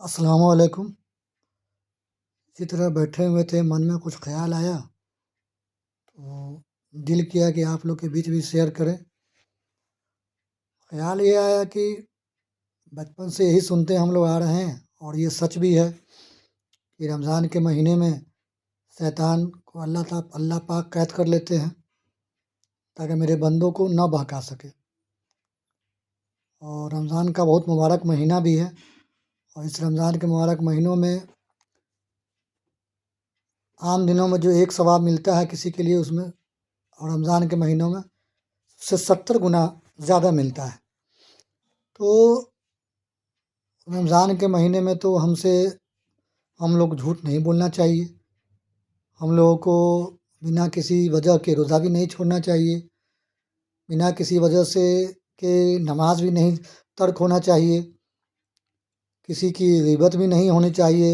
السلام علیکم۔ اسی طرح بیٹھے ہوئے تھے، من میں کچھ خیال آیا تو دل کیا کہ آپ لوگ کے بیچ بھی شیئر کریں۔ خیال یہ آیا کہ بچپن سے یہی سنتے ہم لوگ آ رہے ہیں، اور یہ سچ بھی ہے کہ رمضان کے مہینے میں شیطان کو اللہ پاک قید کر لیتے ہیں تاکہ میرے بندوں کو نہ بہکا سکے۔ اور رمضان کا بہت مبارک مہینہ بھی ہے، اور اس رمضان کے مبارک مہینوں میں عام دنوں میں جو ایک ثواب ملتا ہے کسی کے لیے، اس میں اور رمضان کے مہینوں میں سے 70 گنا زیادہ ملتا ہے۔ تو رمضان کے مہینے میں تو ہم لوگ جھوٹ نہیں بولنا چاہیے، ہم لوگوں کو بنا کسی وجہ کے روزہ بھی نہیں چھوڑنا چاہیے، بنا کسی وجہ سے کہ نماز بھی نہیں ترک ہونا چاہیے، کسی کی غیبت بھی نہیں ہونی چاہیے،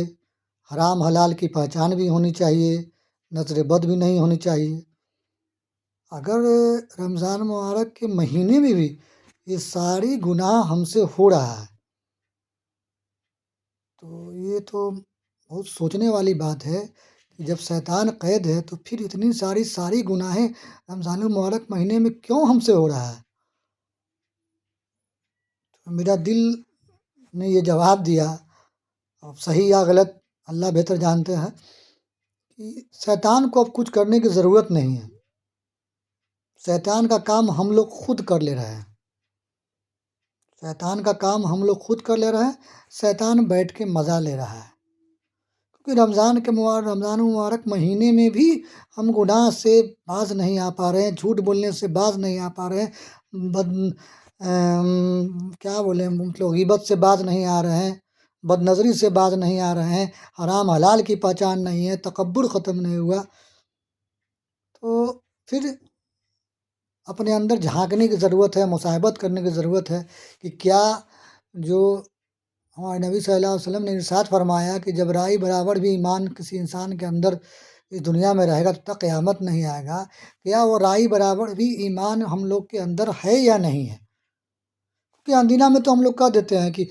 حرام حلال کی پہچان بھی ہونی چاہیے، نظر بد بھی نہیں ہونی چاہیے۔ اگر رمضان مبارک کے مہینے میں بھی یہ ساری گناہ ہم سے ہو رہا ہے تو یہ تو بہت سوچنے والی بات ہے کہ جب شیطان قید ہے تو پھر اتنی ساری گناہیں رمضان المبارک مہینے میں کیوں ہم سے ہو رہا ہے؟ تو میرا دل نے یہ جواب دیا، اب صحیح یا غلط اللہ بہتر جانتے ہیں، کہ شیطان کو اب کچھ کرنے کی ضرورت نہیں ہے۔ شیطان کا کام ہم لوگ خود کر لے رہے ہیں، شیطان کا کام ہم لوگ خود کر لے رہے ہیں۔ شیطان بیٹھ کے مزہ لے رہا ہے، کیونکہ رمضان مبارک مہینے میں بھی ہم گناہ سے باز نہیں آ پا رہے ہیں، جھوٹ بولنے سے باز نہیں آ پا رہے ہیں، کیا بولیں، مطلب غیبت سے باز نہیں آ رہے ہیں، بد نظری سے باز نہیں آ رہے ہیں، حرام حلال کی پہچان نہیں ہے، تکبر ختم نہیں ہوا۔ تو پھر اپنے اندر جھانکنے کی ضرورت ہے، مصاحبت کرنے کی ضرورت ہے کہ کیا جو ہمارے نبی صلی اللہ علیہ وسلم نے ارشاد فرمایا کہ جب رائی برابر بھی ایمان کسی انسان کے اندر اس دنیا میں رہے گا تب تک قیامت نہیں آئے گا، کیا وہ رائی برابر بھی ایمان ہم لوگ کے اندر ہے یا نہیں ہے؟ کہ اندینہ میں تو ہم لوگ کہہ دیتے ہیں کہ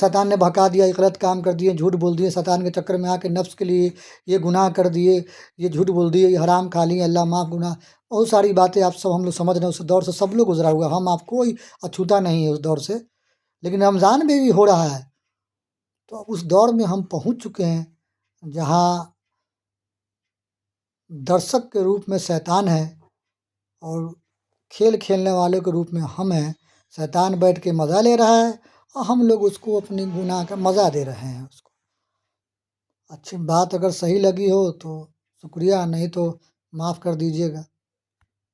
شیطان نے بہکا دیا، یہ غلط کام کر دیے، جھوٹ بول دیے، شیطان کے چکر میں آ کے نفس کے لیے یہ گناہ کر دیے، یہ جھوٹ بول دیے، یہ حرام کھا لیے، اللہ معاف گناہ، بہت ساری باتیں آپ سب ہم لوگ سمجھ رہے ہیں، اس دور سے سب لوگ گزرا ہوا، ہم آپ کوئی اچھوتا نہیں ہے اس دور سے، لیکن رمضان میں بھی ہو رہا ہے۔ تو اب اس دور میں ہم پہنچ چکے ہیں جہاں درشک کے روپ میں شیطان ہے اور کھیل کھیلنے والے کے روپ میں ہم ہیں۔ شیطان بیٹھ کے مزہ لے رہا ہے اور ہم لوگ اس کو اپنی گناہ کا مزہ دے رہے ہیں۔ اس کو اچھی بات اگر صحیح لگی ہو تو شکریہ، نہیں تو معاف کر دیجیے گا۔